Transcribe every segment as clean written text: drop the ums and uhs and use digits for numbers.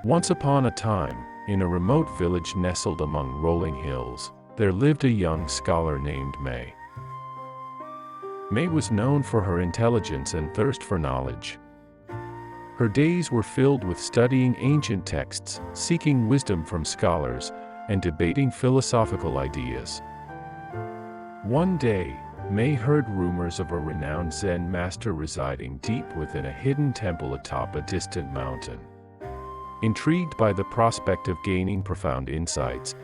Once upon a time, in a remote village nestled among rolling hills, there lived a young scholar named May. May was known for her intelligence and thirst for knowledge. Her days were filled with studying ancient texts, seeking wisdom from scholars, and debating philosophical ideas. One day, May heard rumors of a renowned Zen master residing deep within a hidden temple atop a distant mountain. Intrigued by the prospect of gaining profound insights,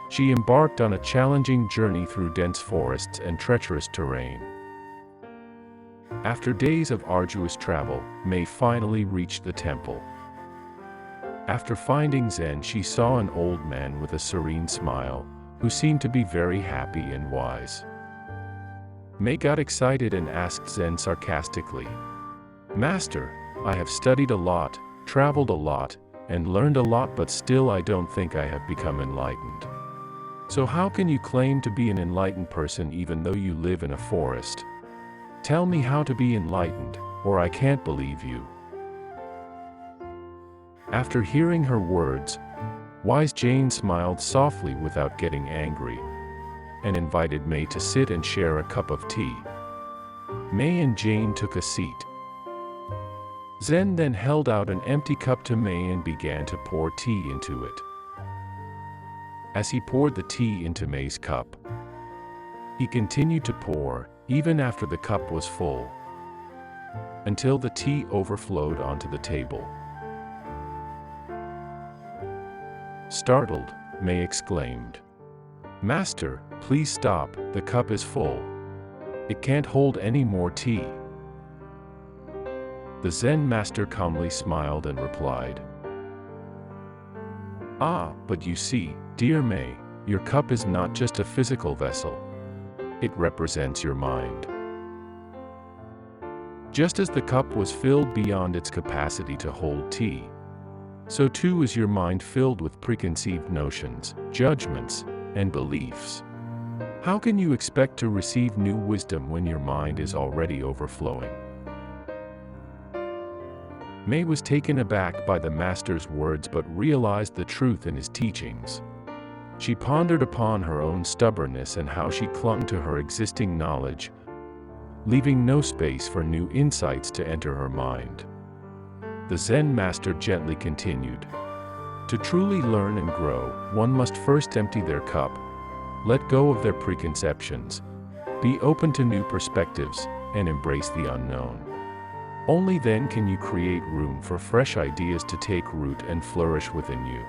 she embarked on a challenging journey through dense forests and treacherous terrain. After days of arduous travel, May finally reached the temple. After finding Zen, she saw an old man with a serene smile, who seemed to be very happy and wise. May got excited and asked Zen sarcastically, "Master, I have studied a lot, traveled a lot, and learned a lot, but still I don't think I have become enlightened. So how can you claim to be an enlightened person even though you live in a forest? Tell me how to be enlightened, or I can't believe you." After hearing her words, wise Jane smiled softly without getting angry, and invited May to sit and share a cup of tea. May and Jane took a seat. Zen then held out an empty cup to May and began to pour tea into it. As he poured the tea into May's cup, he continued to pour, even after the cup was full, until the tea overflowed onto the table. Startled, May exclaimed, "Master, please stop, the cup is full. It can't hold any more tea." The Zen master calmly smiled and replied, "Ah, but you see, dear May, your cup is not just a physical vessel. It represents your mind. Just as the cup was filled beyond its capacity to hold tea, so too is your mind filled with preconceived notions, judgments, and beliefs. How can you expect to receive new wisdom when your mind is already overflowing?" May was taken aback by the master's words but realized the truth in his teachings. She pondered upon her own stubbornness and how she clung to her existing knowledge, leaving no space for new insights to enter her mind. The Zen master gently continued, "To truly learn and grow, one must first empty their cup, let go of their preconceptions, be open to new perspectives, and embrace the unknown. Only then can you create room for fresh ideas to take root and flourish within you."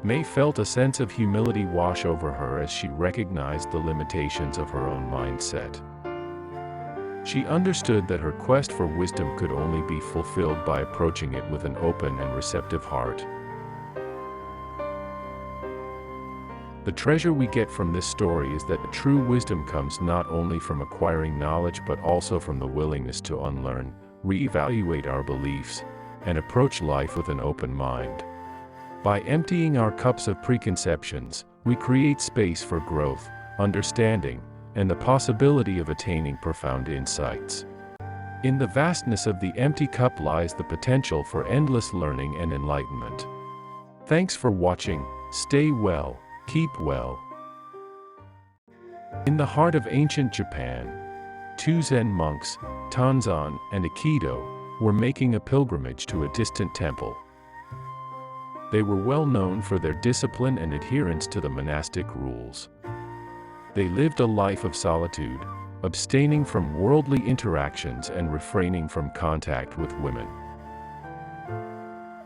May felt a sense of humility wash over her as she recognized the limitations of her own mindset. She understood that her quest for wisdom could only be fulfilled by approaching it with an open and receptive heart. The treasure we get from this story is that true wisdom comes not only from acquiring knowledge but also from the willingness to unlearn, reevaluate our beliefs, and approach life with an open mind. By emptying our cups of preconceptions, we create space for growth, understanding, and the possibility of attaining profound insights. In the vastness of the empty cup lies the potential for endless learning and enlightenment. Thanks for watching. Stay well. Keep well. In the heart of ancient Japan, two Zen monks, Tanzan and Aikido, were making a pilgrimage to a distant temple. They were well known for their discipline and adherence to the monastic rules. They lived a life of solitude, abstaining from worldly interactions and refraining from contact with women.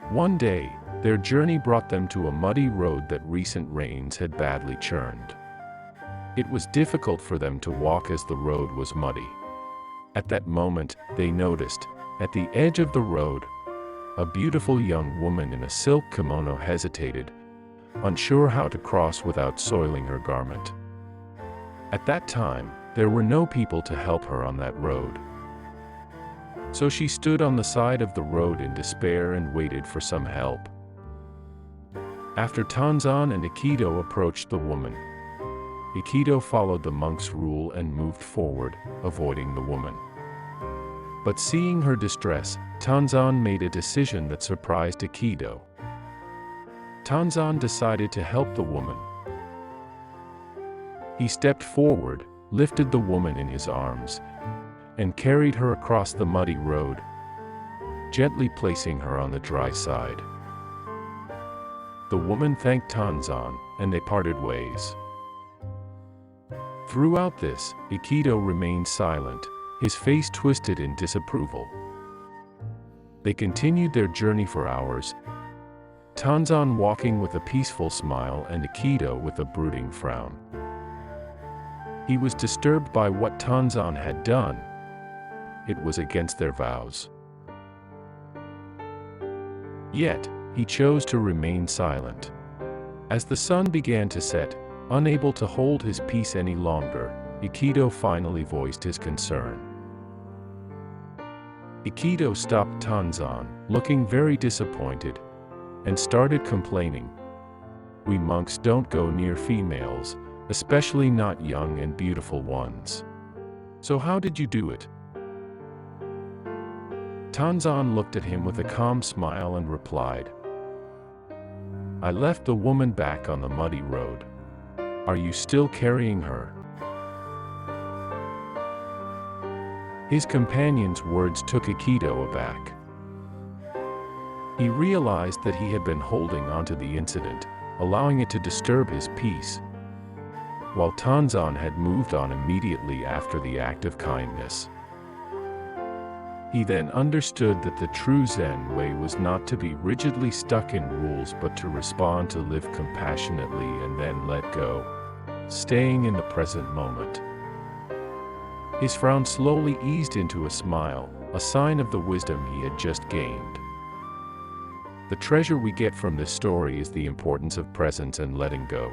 One day, their journey brought them to a muddy road that recent rains had badly churned. It was difficult for them to walk as the road was muddy. At that moment, they noticed, at the edge of the road, a beautiful young woman in a silk kimono hesitated, unsure how to cross without soiling her garment. At that time, there were no people to help her on that road. So she stood on the side of the road in despair and waited for some help. After Tanzan and Aikido approached the woman, Aikido followed the monk's rule and moved forward, avoiding the woman. But seeing her distress, Tanzan made a decision that surprised Aikido. Tanzan decided to help the woman. He stepped forward, lifted the woman in his arms, and carried her across the muddy road, gently placing her on the dry side. The woman thanked Tanzan, and they parted ways. Throughout this, Aikido remained silent, his face twisted in disapproval. They continued their journey for hours, Tanzan walking with a peaceful smile and Aikido with a brooding frown. He was disturbed by what Tanzan had done. It was against their vows. Yet, he chose to remain silent. As the sun began to set, unable to hold his peace any longer, Aikido finally voiced his concern. Aikido stopped Tanzan, looking very disappointed, and started complaining. "We monks don't go near females, especially not young and beautiful ones. So how did you do it?" Tanzan looked at him with a calm smile and replied, "I left the woman back on the muddy road. Are you still carrying her?" His companion's words took Aikido aback. He realized that he had been holding onto the incident, allowing it to disturb his peace, while Tanzan had moved on immediately after the act of kindness. He then understood that the true Zen way was not to be rigidly stuck in rules but to respond, to live compassionately and then let go, staying in the present moment. His frown slowly eased into a smile, a sign of the wisdom he had just gained. The treasure we get from this story is the importance of presence and letting go.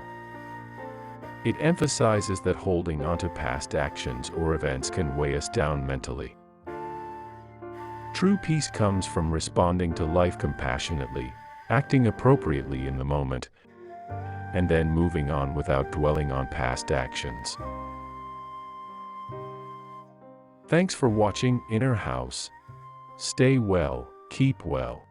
It emphasizes that holding onto past actions or events can weigh us down mentally. True peace comes from responding to life compassionately, acting appropriately in the moment, and then moving on without dwelling on past actions. Thanks for watching Inner House. Stay well, keep well.